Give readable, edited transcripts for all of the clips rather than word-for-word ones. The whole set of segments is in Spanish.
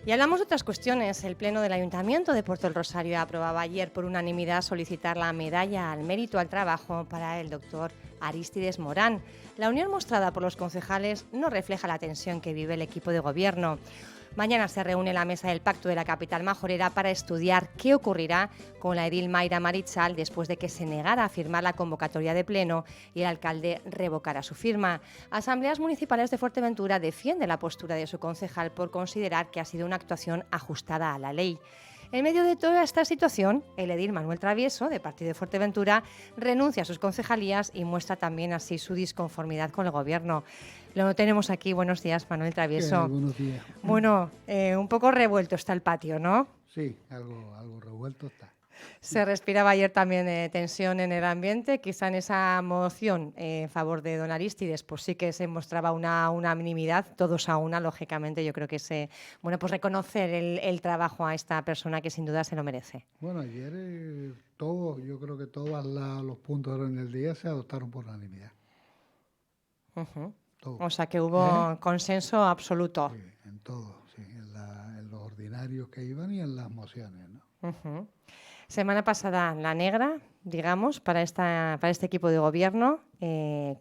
Y hablamos de otras cuestiones. El Pleno del Ayuntamiento de Puerto del Rosario aprobaba ayer por unanimidad solicitar la medalla al mérito al trabajo para el doctor Arístides Morán. La unión mostrada por los concejales no refleja la tensión que vive el equipo de gobierno. Mañana se reúne la mesa del Pacto de la capital majorera para estudiar qué ocurrirá con la edil Mayra Marichal después de que se negara a firmar la convocatoria de pleno y el alcalde revocara su firma. Asambleas Municipales de Fuerteventura defiende la postura de su concejal por considerar que ha sido una actuación ajustada a la ley. En medio de toda esta situación, el edil Manuel Travieso, de Partido de Fuerteventura, renuncia a sus concejalías y muestra también así su disconformidad con el gobierno. Lo tenemos aquí. Buenos días, Manuel Travieso. Buenos días. Bueno, un poco revuelto está el patio, ¿no? Sí, algo revuelto está. Se respiraba ayer también tensión en el ambiente, quizá en esa moción en favor de don Arístides, pues sí que se mostraba una unanimidad, todos a una, lógicamente. Yo creo que pues reconocer el trabajo a esta persona que sin duda se lo merece. Bueno, ayer yo creo que todos los puntos en el día se adoptaron por unanimidad. O sea que hubo consenso absoluto. Sí, en todo, sí, en los ordinarios que iban y en las mociones, ¿no? Semana pasada la negra, digamos, para este equipo de gobierno,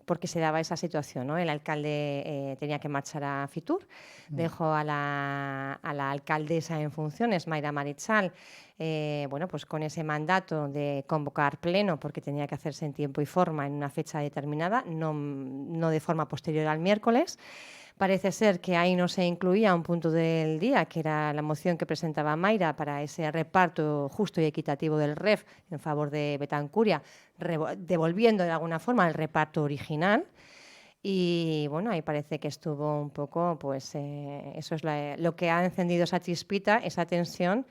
porque se daba esa situación, ¿no? El alcalde tenía que marchar a Fitur, dejó a la alcaldesa en funciones, Mayra Marichal, pues con ese mandato de convocar pleno, porque tenía que hacerse en tiempo y forma en una fecha determinada, no de forma posterior al miércoles. Parece ser que ahí no se incluía un punto del día, que era la moción que presentaba Mayra para ese reparto justo y equitativo del REF en favor de Betancuria, devolviendo de alguna forma el reparto original. Y bueno, ahí parece que estuvo un poco, pues eso es lo que ha encendido esa chispita, esa tensión.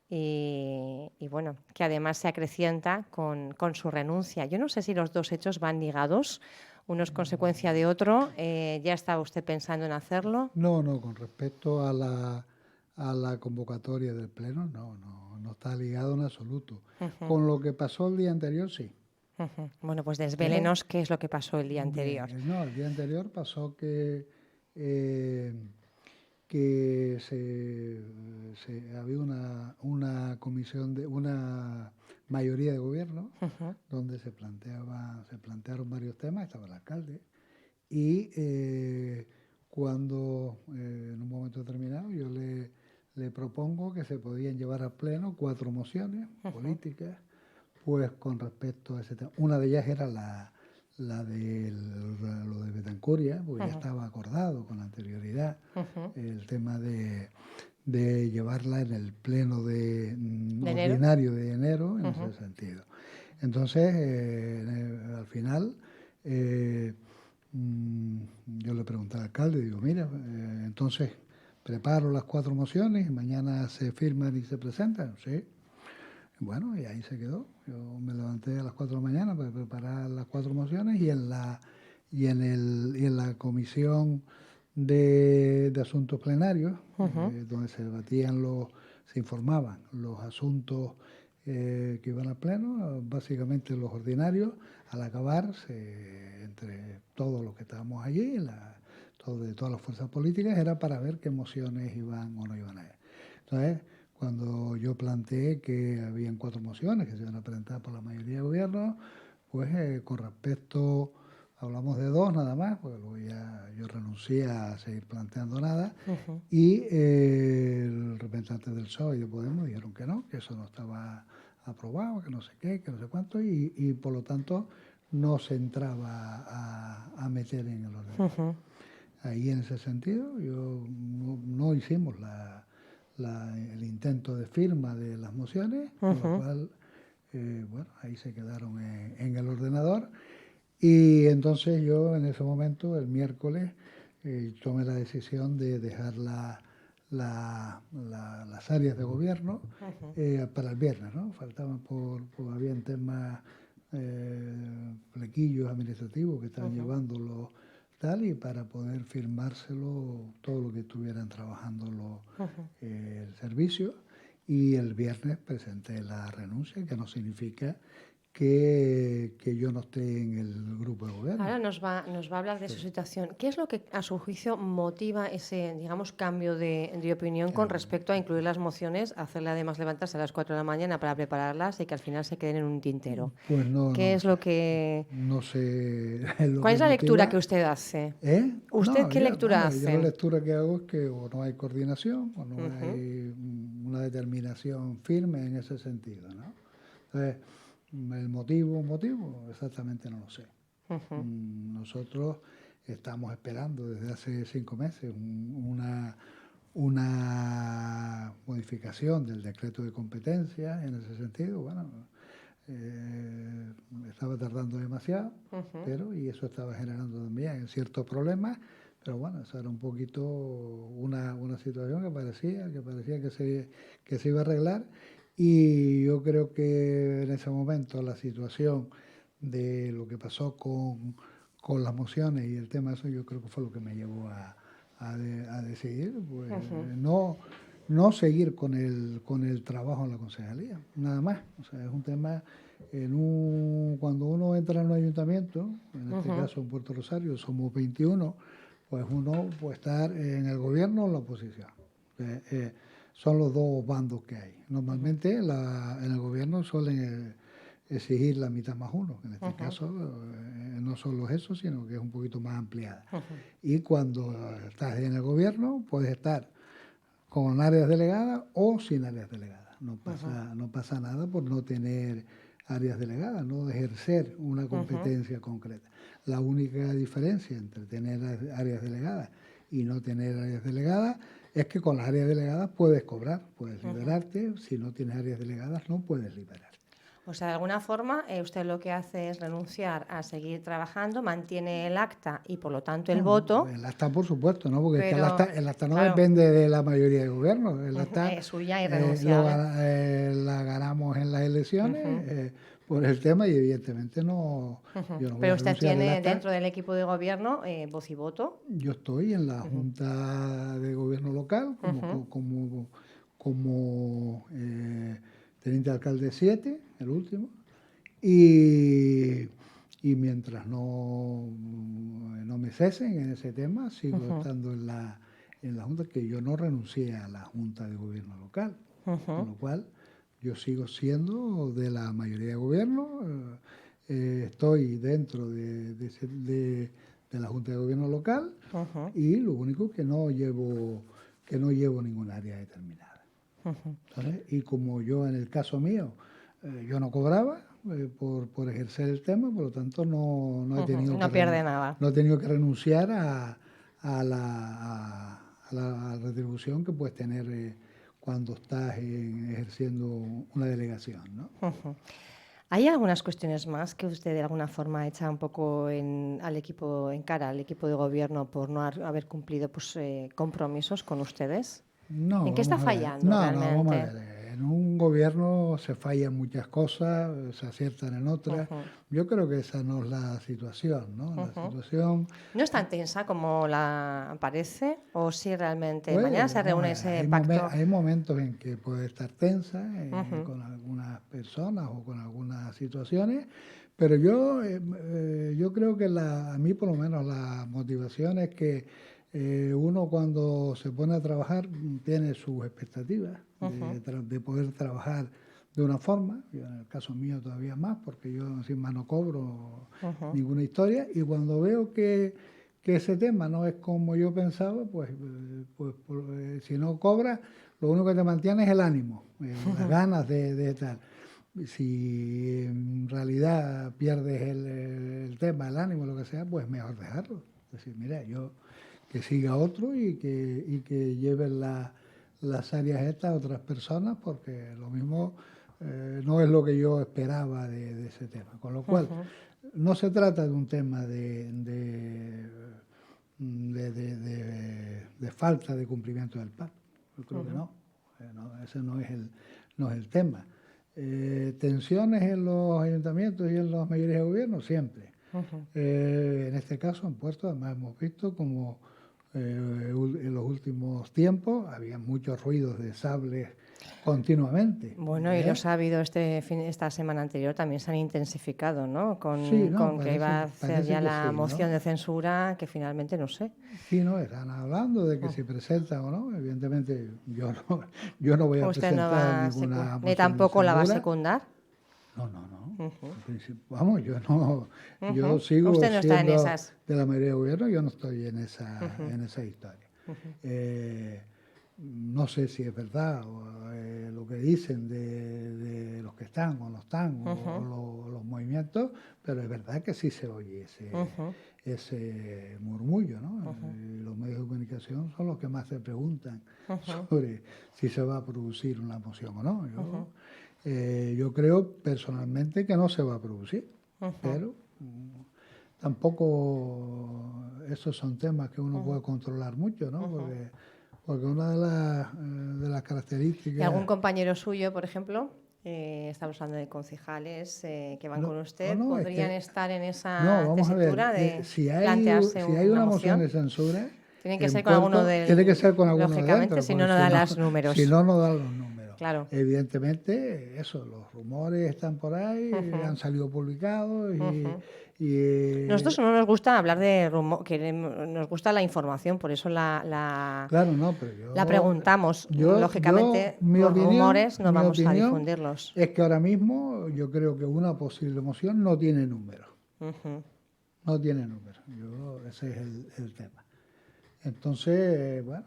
Y bueno, que además se acrecienta con su renuncia. Yo no sé si los dos hechos van ligados, uno es consecuencia de otro. ¿Ya estaba usted pensando en hacerlo? No, con respecto a la convocatoria del Pleno, no está ligado en absoluto. Con lo que pasó el día anterior, sí. Bueno, pues desvélenos qué es lo que pasó el día anterior. No, el día anterior pasó que había una comisión una mayoría de gobierno donde se plantearon varios temas, estaba el alcalde, y cuando en un momento determinado yo le propongo que se podían llevar al pleno 4 mociones políticas, pues con respecto a ese tema. Una de ellas era lo de Betancuria, porque ya estaba acordado con anterioridad el tema de llevarla en el pleno ordinario de enero, en ese sentido. Entonces, al final, yo le pregunté al alcalde, digo, mira, entonces preparo las 4 mociones y mañana se firman y se presentan, ¿sí? Bueno, y ahí se quedó. Yo me levanté a las 4 de la mañana para preparar las 4 mociones y en la comisión de asuntos plenarios, donde se debatían se informaban los asuntos que iban al pleno, básicamente los ordinarios. Al acabar, entre todos los que estábamos allí, de todas las fuerzas políticas, era para ver qué mociones iban o no iban a ir. Entonces, cuando yo planteé que habían 4 mociones que se iban a presentar por la mayoría de gobierno, pues con respecto, hablamos de 2 nada más, porque luego ya yo renuncié a seguir planteando nada, y el representante del PSOE y de Podemos dijeron que no, que eso no estaba aprobado, que no sé qué, que no sé cuánto, y por lo tanto no se entraba a meter en el orden. Ahí en ese sentido yo no hicimos el intento de firma de las mociones, con lo cual, ahí se quedaron en el ordenador. Y entonces yo en ese momento, el miércoles, tomé la decisión de dejar las áreas de gobierno para el viernes, ¿no? Faltaban había temas, flequillos administrativos que estaban llevándolo tal, y para poder firmárselo todo lo que estuvieran trabajando el servicio. Y el viernes presenté la renuncia, que no significa que yo no esté en el grupo de gobierno. Ahora nos va a hablar de su situación. ¿Qué es lo que, a su juicio, motiva ese, digamos, cambio de opinión con respecto a incluir las mociones, hacerle además levantarse a las 4 de la mañana para prepararlas y que al final se queden en un tintero? Pues no, ¿Qué no es sé. lo que... No sé lo ¿Cuál que es la lectura que motiva. usted hace? ¿Eh? ¿Usted No, qué yo, lectura hombre, yo la hace? lectura que hago es que o no hay coordinación o no Ujú, hay una determinación firme en ese sentido, ¿no? Entonces, el motivo, exactamente no lo sé. ujú, Nosotros estamos esperando desde hace 5 meses una modificación del decreto de competencia en ese sentido. Bueno, estaba tardando demasiado, ujú. pero y eso estaba generando también ciertos problemas, pero bueno, eso era un poquito una situación que se iba a arreglar y yo creo que en ese momento la situación de lo que pasó con las mociones y el tema de eso, yo creo que fue lo que me llevó a decidir, pues Ujú. no seguir con el trabajo en la concejalía, nada más. O sea, es un tema, cuando uno entra en un ayuntamiento, en este Ujú, caso en Puerto Rosario, somos 21, pues uno puede estar en el gobierno o en la oposición. Son los dos bandos que hay. ujú, Normalmente en el gobierno suelen exigir la mitad más uno. En este ujú, caso no solo es eso, sino que es un poquito más ampliada. ujú, Y cuando estás en el gobierno, puedes estar con áreas delegadas o sin áreas delegadas. ujú, No pasa nada por no tener áreas delegadas, no ejercer una ujú, competencia concreta. La única diferencia entre tener áreas delegadas y no tener áreas delegadas es que con las áreas delegadas puedes cobrar, puedes ujú. liberarte. Si no tienes áreas delegadas, no puedes liberarte. O sea, de alguna forma, usted lo que hace es renunciar a seguir trabajando, mantiene el acta y por lo tanto el No, voto, el acta, por supuesto, ¿no? Porque es que pero, el acta no claro, depende de la mayoría de gobierno. El acta es suya irrenunciable. la ganamos en las elecciones Ujú, por el tema y evidentemente ujú. yo no voy Pero a usted renunciar el tiene acta. dentro del equipo de gobierno voz y voto. Yo estoy en la Ujú, Junta de Gobierno Local ujú, como teniente alcalde 7, el último, y, y mientras no me cesen en ese tema, sigo ujú, estando en la Junta, que yo no renuncié a la Junta de Gobierno Local, con ujú, lo cual yo sigo siendo de la mayoría de gobierno, estoy dentro de la Junta de Gobierno Local ujú, y lo único que no llevo ningún área determinada. ujú, ¿Sabes? Y como yo en el caso mío, yo no cobraba por ejercer el tema, por lo tanto no he ujú. tenido No pierde nada. no he tenido que renunciar a la retribución que puedes tener cuando estás ejerciendo una delegación, ¿no? Ujú. ¿Hay algunas cuestiones más que usted de alguna forma echa un poco en cara al equipo de gobierno por no haber cumplido pues, compromisos con ustedes? No, ¿En qué está vamos a ver. fallando No, vamos a realmente? ver. En un gobierno se fallan muchas cosas, se aciertan en otras. Ujú, Yo creo que esa no es la situación, ¿no? La ujú. situación, ¿No es tan tensa como la parece? ¿O sí realmente? Mañana pues, se vamos a reúne ver, ese pacto. hay momentos en que puede estar tensa Ujú, con algunas personas o con algunas situaciones, pero yo creo que a mí por lo menos la motivación es que uno cuando se pone a trabajar tiene sus expectativas ujú, de poder trabajar de una forma, yo en el caso mío todavía más, porque yo encima no cobro ujú, ninguna historia, y cuando veo que ese tema no es como yo pensaba, si no cobras, lo único que te mantiene es el ánimo, las ganas de estar. Si en realidad pierdes el tema, el ánimo, lo que sea, pues mejor dejarlo. Es decir, mira, yo que siga otro y que lleven las áreas estas a otras personas, porque lo mismo no es lo que yo esperaba de ese tema. Con lo cual, ujú, no se trata de un tema de falta de cumplimiento del pacto. Yo creo que ujú, no. Ese no es el tema. Tensiones en los ayuntamientos y en las mayorías de gobierno, siempre. ujú, En este caso, en Puerto, además hemos visto como en los últimos tiempos había muchos ruidos de sables continuamente. Bueno, y los ha habido esta semana anterior también se han intensificado, ¿no? Sí, no, con que iba a hacer parece ya que la sí, moción ¿no? de censura, que finalmente no sé. Sí, no, están hablando de que si presentan o no. Evidentemente, yo no voy a Usted no presentar va a ninguna ni moción de tampoco la va a censura. secundar. No, no, no. Ujú, En principio, vamos, yo ujú. sigo Usted no está en siendo esas. de la mayoría de gobierno, yo no estoy Ujú, en esa historia. ujú, Eh, no sé si es verdad lo que dicen de los que están o no están, ujú, los movimientos, pero es verdad que sí se oye ujú, ese murmullo, ¿no? ujú, Los medios de comunicación son los que más se preguntan ujú, sobre si se va a producir una moción o no. ujú, Yo creo personalmente que no se va a producir, ujú, pero tampoco esos son temas que uno ujú, puede controlar mucho, ¿no? ujú. Porque una de las ¿Y algún características... compañero suyo, por ejemplo, estamos hablando de concejales que van con No, usted, no, es podrían que... estar en No, esa vamos a ver, tesitura de plantearse si hay una una moción moción? de censura, Tienen que en ser con alguno puerto tiene que ser con alguno de lógicamente, dentro, si no, porque no si dan no, los si números. no, no dan los números. Claro. Evidentemente, eso, los rumores están por ahí, Ujú, han salido publicados ujú. y Nosotros no nos gusta hablar de rumor, nos gusta la información, por eso claro, no, pero la preguntamos. Lógicamente, por rumores no mi vamos a opinión difundirlos. es que ahora mismo yo creo que una posible moción no tiene número, Ujú, no tiene número. Ese es el tema. Entonces, bueno,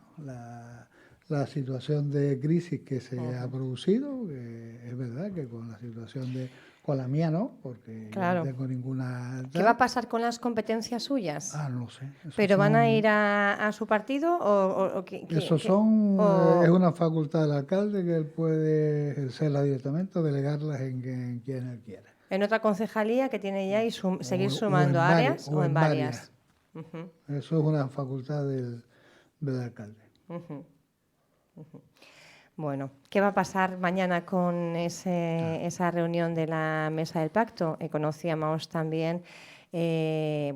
la situación de crisis que se ha ujú. producido, es verdad que con la situación con la mía no, porque yo no Claro. tengo ninguna ¿Qué va a tal. pasar con las competencias suyas? Ah, no lo sé. ¿Pero van a ir a su partido o Es o- una facultad del alcalde que él puede ejercerla directamente o delegarlas en quien él quiera. en otra concejalía que tiene ya y seguir O sumando áreas o o en en varias. varias? Ujú, Eso es una facultad del alcalde. ujú. Bueno, ¿qué va a pasar mañana con Ah, esa reunión de la mesa del pacto? Conocíamos también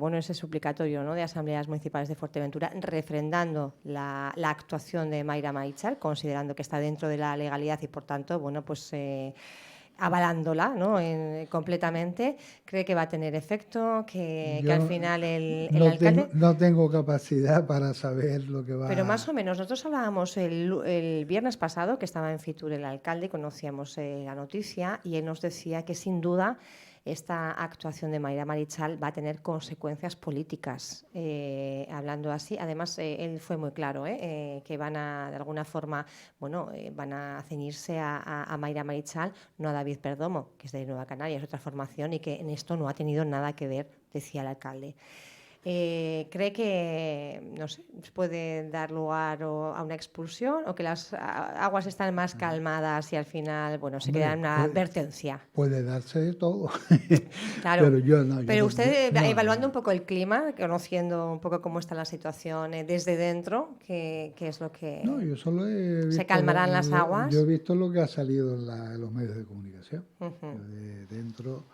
bueno, ese suplicatorio, ¿no?, de asambleas municipales de Fuerteventura refrendando la actuación de Mayra Marichal, considerando que está dentro de la legalidad y, por tanto, bueno, pues avalándola, ¿no?, completamente. ¿Cree que va a tener efecto? Que Yo al final el alcalde... no tengo capacidad para saber lo que Pero más o va. menos, nosotros hablábamos el viernes pasado, que estaba en Fitur el alcalde, conocíamos la noticia y él nos decía que sin duda esta actuación de Mayra Marichal va a tener consecuencias políticas. Hablando así, además él fue muy claro, que van a, de alguna forma, bueno, van a ceñirse a Mayra Marichal, no a David Perdomo, que es de Nueva Canarias, es otra formación y que en esto no ha tenido nada que ver, decía el alcalde. ¿Cree que, no sé, puede dar lugar a una expulsión o que las aguas están más calmadas y al final, bueno, se queda Hombre, en una advertencia? puede darse de todo. Claro. Pero Pero usted, evaluando un no. poco el clima, conociendo un poco cómo está la situación desde dentro, ¿qué es lo No, que yo solo he se visto calmarán las yo he aguas? visto lo que ha salido en los medios de comunicación. Yo Ujú. de dentro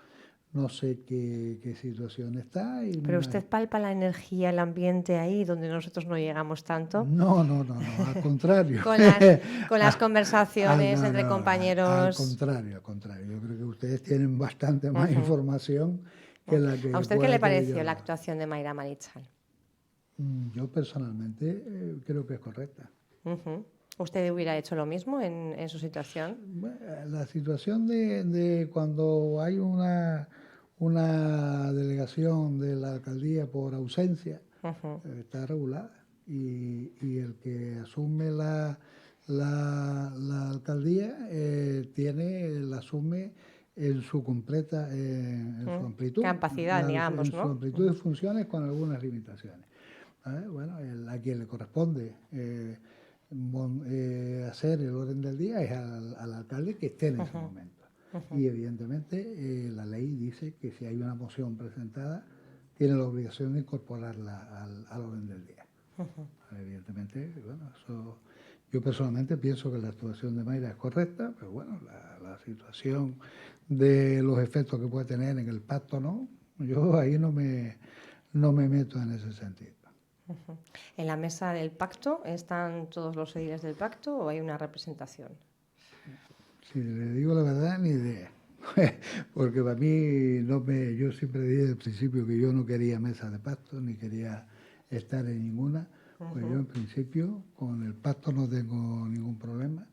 no sé qué situación está y me Pero usted imagino. palpa la energía, el ambiente ahí donde nosotros no llegamos tanto. No, no, no, no, al contrario. Con las Ah, conversaciones no, entre no, al compañeros. contrario, al contrario. Yo creo que ustedes tienen bastante más Ujú. información que la ¿A que usted qué le pueda tener pareció la yo. actuación de Mayra Marichal? Yo personalmente creo que es correcta. Ujú. ¿Usted hubiera hecho lo mismo en su situación? Bueno, la situación de cuando hay una delegación de la alcaldía por ausencia Ujú, está regulada y el que asume la alcaldía la asume en su completa, en su amplitud, capacidad, en digamos, su ¿no? amplitud de funciones con algunas limitaciones. Bueno, a quien le corresponde hacer el orden del día es al alcalde que esté en ese Ujú, momento. ujú, Y evidentemente la ley dice que si hay una moción presentada, tiene la obligación de incorporarla al orden del día. ujú. Evidentemente, bueno, yo personalmente pienso que la actuación de Mayra es correcta, pero bueno, la situación de los efectos que puede tener en el pacto, no, yo ahí no me meto en ese sentido. ¿En la mesa del pacto están todos los ediles del pacto o hay una representación? Si le digo la verdad, ni idea. Porque para mí, yo siempre dije desde el principio que yo no quería mesa de pacto, ni quería estar en ninguna. Pues yo en principio con el pacto no tengo ningún problema.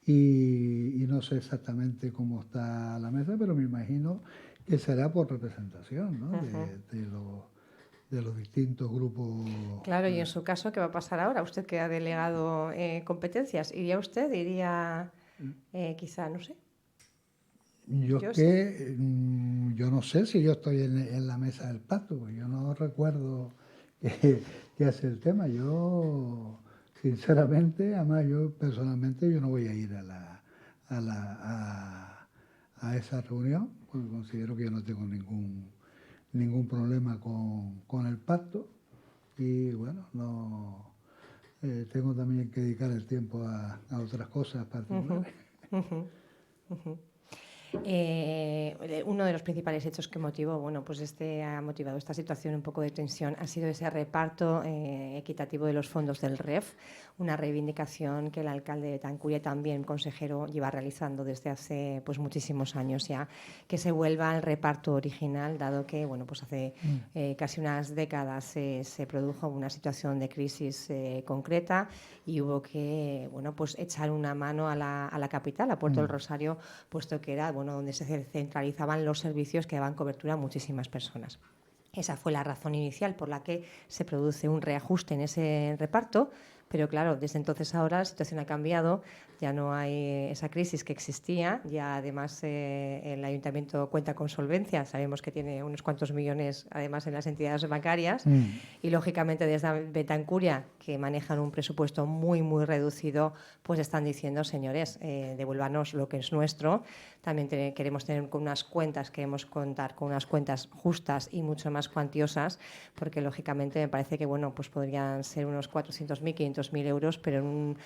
Y no sé exactamente cómo está la mesa, pero me imagino que será por representación, ¿no? De los distintos grupos. Claro, y en su caso, ¿qué va a pasar ahora? Usted que ha delegado competencias, ¿iría usted? ¿Iría quizá, no sé? Yo es que yo no sé si yo estoy en la mesa del pacto, porque yo no recuerdo qué hace el tema. Yo, sinceramente, además yo personalmente, yo no voy a ir a esa reunión, porque considero que yo no tengo ningún problema con el pacto. Y bueno, no tengo también que dedicar el tiempo a otras cosas particulares. Uno de los principales hechos que motivó, ha motivado esta situación un poco de tensión, ha sido ese reparto equitativo de los fondos del REF, una reivindicación que el alcalde de Betancuria, también consejero, lleva realizando desde hace muchísimos años ya, que se vuelva al reparto original, dado que hace casi unas décadas se produjo una situación de crisis concreta y hubo que echar una mano a la capital, a Puerto del Rosario, puesto que era donde se centralizaban los servicios que daban cobertura a muchísimas personas. Esa fue la razón inicial por la que se produce un reajuste en ese reparto, pero claro, desde entonces ahora la situación ha cambiado, ya no hay esa crisis que existía, ya además el ayuntamiento cuenta con solvencia, sabemos que tiene unos cuantos millones además en las entidades bancarias y lógicamente desde Betancuria, que manejan un presupuesto muy muy reducido, pues están diciendo, señores, devuélvanos lo que es nuestro. También queremos tener unas cuentas, queremos contar con unas cuentas justas y mucho más cuantiosas, porque lógicamente me parece que podrían ser unos 400.000, 500.000 euros, pero en un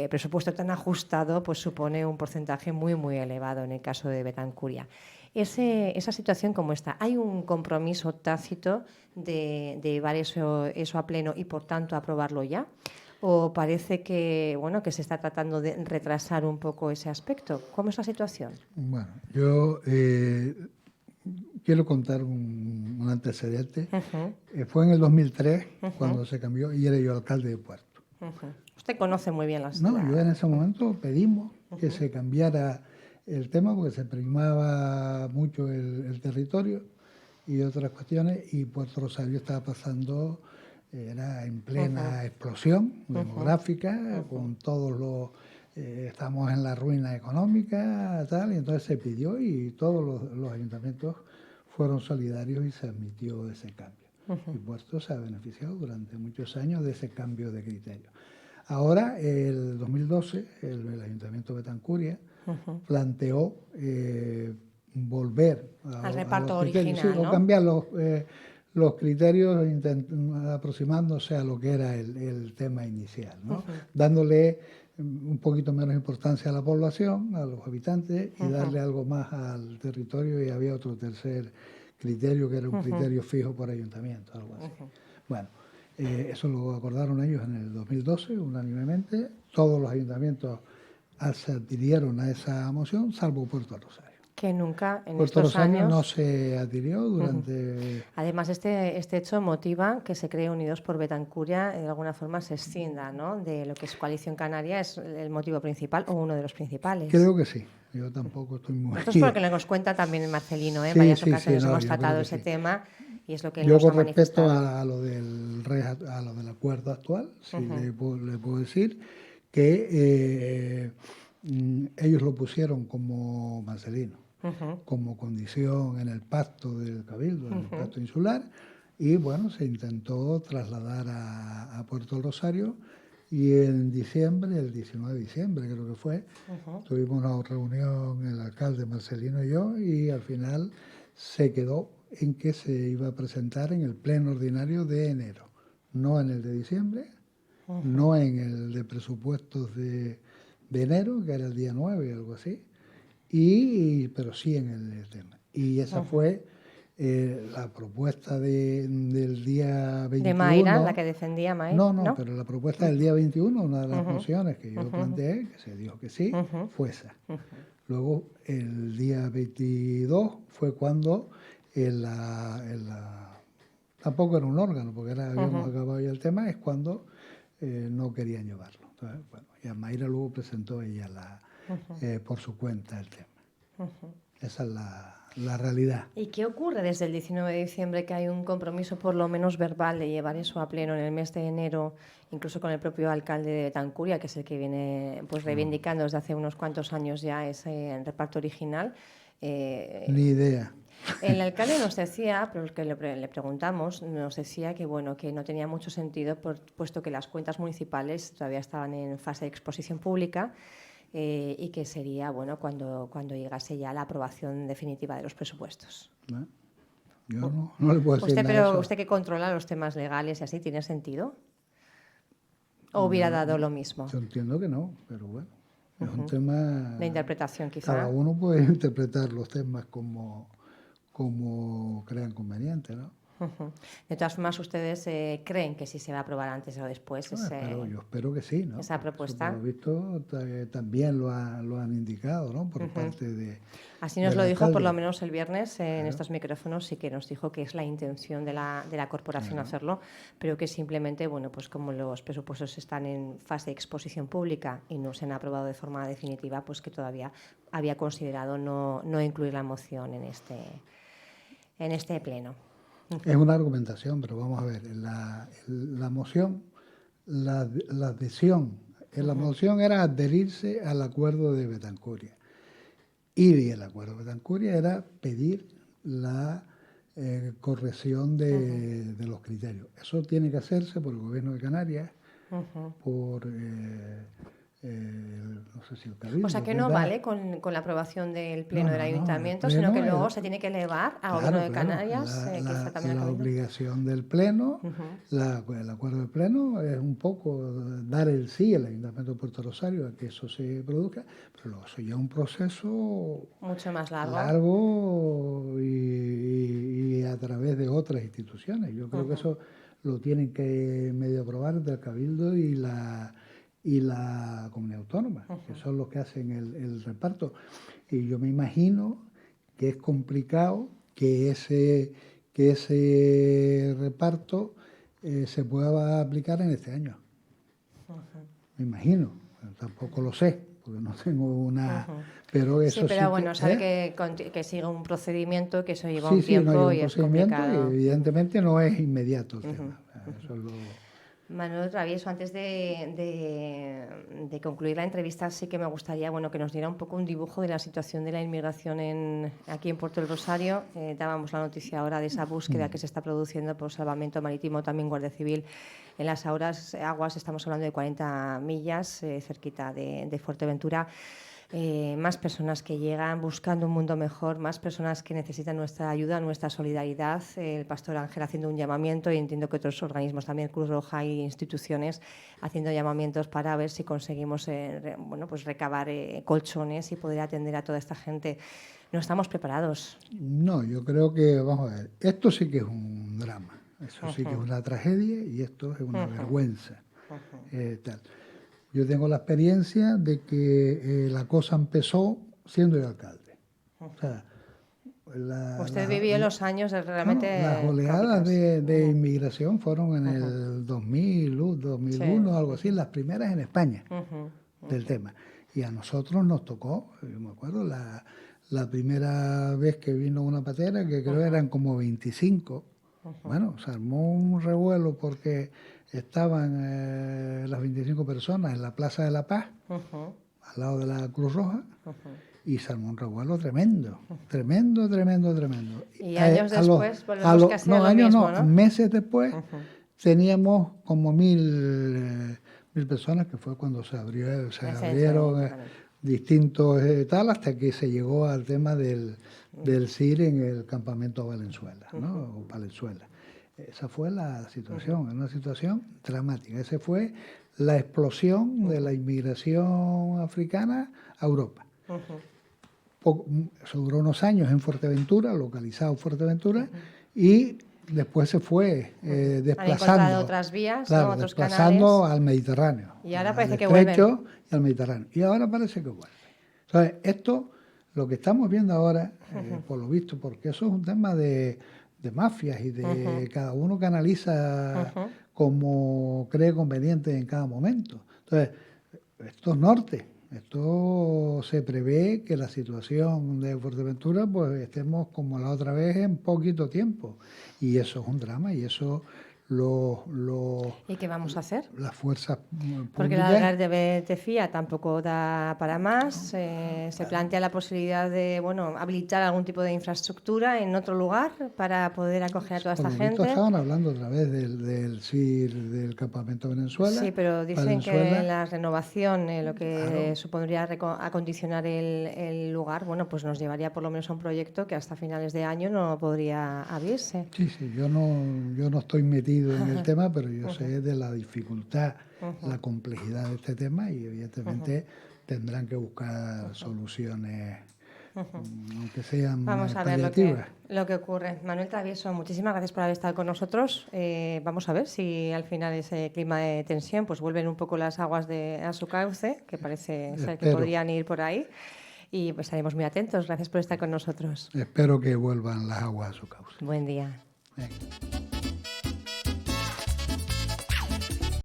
presupuesto tan ajustado supone un porcentaje muy muy elevado en el caso de Betancuria. Esa situación como esta, ¿hay un compromiso tácito de llevar eso a pleno y por tanto aprobarlo ya? ¿O parece que se está tratando de retrasar un poco ese aspecto? ¿Cómo es la situación? Bueno, yo quiero contar un antecedente. Fue en el 2003 cuando se cambió y era yo alcalde de Puerto. Usted conoce muy bien No, yo en ese momento pedimos que se cambiara el tema porque se primaba mucho el territorio y otras cuestiones, y Puerto Rosario estaba pasando, era en plena explosión demográfica, con todos los... estamos en la ruina económica, tal, y entonces se pidió y todos los ayuntamientos fueron solidarios y se admitió ese cambio. Y Puerto se ha beneficiado durante muchos años de ese cambio de criterio. Ahora, el 2012, el Ayuntamiento de Betancuria planteó volver al reparto criterios, original, ¿no? o cambiar los criterios aproximándose a lo que era el tema inicial, ¿no? Dándole un poquito menos importancia a la población, a los habitantes, y darle algo más al territorio, y había otro tercer criterio que era un criterio fijo por ayuntamiento, algo así. Bueno, eso lo acordaron ellos en el 2012, unánimemente. Todos los ayuntamientos se adhirieron a esa moción, salvo Puerto Rosario. Que nunca en Puerto estos Rosario años no se adhirió durante... Además, este hecho motiva que se cree Unidos por Betancuria, de alguna forma se escinda, ¿no?, de lo que es Coalición Canaria. ¿Es el motivo principal o uno de los principales? Creo que sí. Yo tampoco estoy muy... Esto es porque nos cuenta también Marcelino, en Sí, varias sí, ocasiones sí, no, hemos yo tratado creo que ese sí. tema y es lo que él Yo nos ha con respecto manifestado. a lo del acuerdo actual, sí le puedo decir que ellos lo pusieron como Marcelino, como condición en el pacto del Cabildo, en el pacto insular, y bueno, se intentó trasladar a Puerto del Rosario, y en diciembre, el 19 de diciembre creo que fue, tuvimos una reunión el alcalde Marcelino y yo, y al final se quedó en que se iba a presentar en el pleno ordinario de enero, no en el de diciembre, no en el de presupuestos de enero, que era el día 9 o algo así, pero sí en el tema. Y esa fue La propuesta del día 21... De Mayra, la que defendía Mayra. No, pero la propuesta del día 21, una de las mociones que yo planteé, que se dijo que sí, fue esa. Luego, el día 22 fue cuando tampoco era un órgano, porque habíamos acabado ya el tema, es cuando no querían llevarlo. Entonces, bueno, y a Mayra luego presentó ella por su cuenta el tema. Esa es la realidad. ¿Y qué ocurre desde el 19 de diciembre que hay un compromiso por lo menos verbal de llevar eso a pleno en el mes de enero, incluso con el propio alcalde de Betancuria, que es el que viene pues reivindicando desde hace unos cuantos años ya ese reparto original? Ni idea. El alcalde nos decía, pero que le preguntamos, nos decía que bueno, que no tenía mucho sentido puesto que las cuentas municipales todavía estaban en fase de exposición pública. Y que sería bueno cuando llegase ya la aprobación definitiva de los presupuestos. Yo no le puedo decir nada de eso. Usted que controla los temas legales y así, ¿tiene sentido? ¿O hubiera dado lo mismo? Yo entiendo que no, pero bueno, es un tema... De interpretación, quizá. Cada uno puede interpretar los temas como crean conveniente, ¿no? De todas formas, ¿ustedes creen que sí se va a aprobar antes o después yo espero que sí, ¿no? esa propuesta? Eso, por lo visto, también lo han indicado, ¿no? Por parte de... Así nos lo dijo por lo menos el viernes en estos micrófonos, sí que nos dijo que es la intención de la corporación hacerlo, pero que simplemente, bueno, pues como los presupuestos están en fase de exposición pública y no se han aprobado de forma definitiva, pues que todavía había considerado no incluir la moción en este pleno. Es una argumentación, pero vamos a ver, la moción, la adhesión, la moción era adherirse al acuerdo de Betancuria. Y el acuerdo de Betancuria era pedir la corrección de los criterios. Eso tiene que hacerse por el Gobierno de Canarias, por... no sé si el Cabildo, o sea que no vale con la aprobación del Pleno del Ayuntamiento, pleno, sino que luego se tiene que elevar a Gobierno de Canarias. La obligación del Pleno, el acuerdo del Pleno es un poco dar el sí al Ayuntamiento de Puerto Rosario a que eso se produzca, pero luego eso ya es un proceso mucho más largo y a través de otras instituciones. Yo creo que eso lo tienen que medio aprobar del Cabildo y la Comunidad Autónoma, que son los que hacen el reparto. Y yo me imagino que es complicado que ese reparto se pueda aplicar en este año. Me imagino, tampoco lo sé, porque no tengo una... Pero eso sí, pero bueno, que, sabe que sigue un procedimiento, que eso lleva un tiempo y es complicado. Y evidentemente no es inmediato el tema. Eso es lo... Manuel Travieso, antes de concluir la entrevista, sí que me gustaría que nos diera un poco un dibujo de la situación de la inmigración aquí en Puerto del Rosario. Dábamos la noticia ahora de esa búsqueda que se está produciendo por salvamento marítimo, también Guardia Civil, en las aguas, estamos hablando de 40 millas, cerquita de Fuerteventura. Más personas que llegan buscando un mundo mejor, más personas que necesitan nuestra ayuda, nuestra solidaridad. El pastor Ángel haciendo un llamamiento y entiendo que otros organismos también, Cruz Roja y instituciones, haciendo llamamientos para ver si conseguimos pues recabar colchones y poder atender a toda esta gente. ¿No estamos preparados? No, yo creo que, vamos a ver, esto sí que es un drama, eso sí que es una tragedia y esto es una vergüenza. Tal. Yo tengo la experiencia de que la cosa empezó siendo el alcalde. O sea, usted vivió los años realmente... las oleadas de inmigración fueron en el 2000, 2001, algo así, las primeras en España del tema. Y a nosotros nos tocó, yo me acuerdo, la primera vez que vino una patera, que creo eran como 25. Bueno, se armó un revuelo porque estaban las 25 personas en la Plaza de la Paz, al lado de la Cruz Roja, y se armó un revuelo tremendo. Y años después volvemos casi a lo mismo, ¿no? Meses después teníamos como 1000 personas, que fue cuando se abrieron distintos tal, hasta que se llegó al tema del CIR en el campamento Valenzuela, ¿no? O Valenzuela. Esa fue la situación, una situación dramática. Esa fue la explosión de la inmigración africana a Europa. eso duró unos años en Fuerteventura, localizado en Fuerteventura, y después se fue Han desplazando. encontrado otras vías, Claro, ¿no? Otros desplazando canales. al Mediterráneo. Y ahora al parece que Estrecho vuelven. y al Mediterráneo. Y ahora parece que vuelve. Entonces, esto, lo que estamos viendo ahora, por lo visto, porque eso es un tema de mafias y de cada uno canaliza como cree conveniente en cada momento. Entonces, esto es norte. Esto se prevé que la situación de Fuerteventura, pues estemos como la otra vez en poquito tiempo. Y eso es un drama y eso ¿Y qué vamos a hacer? las fuerzas Porque la públicas. Algarve de FIA tampoco da para más. Se plantea la posibilidad de, bueno, habilitar algún tipo de infraestructura en otro lugar para poder acoger a toda Por esta lo visto gente. estaban hablando otra vez del CIR del campamento Venezuela. Sí, pero dicen que Venezuela, la renovación, lo que claro, supondría acondicionar el lugar, bueno, pues nos llevaría por lo menos a un proyecto que hasta finales de año no podría abrirse. sí, yo no estoy metido en el tema, pero yo sé de la dificultad, la complejidad de este tema y evidentemente tendrán que buscar soluciones, aunque sean Vamos a ver paliativas. lo que ocurre. Manuel Travieso, muchísimas gracias por haber estado con nosotros. Vamos a ver si al final ese clima de tensión pues vuelven un poco las aguas a su cauce, que parece ser que Espero, podrían ir por ahí. Y pues estaremos muy atentos. Gracias por estar con nosotros. espero que vuelvan las aguas a su cauce. Buen día. Venga.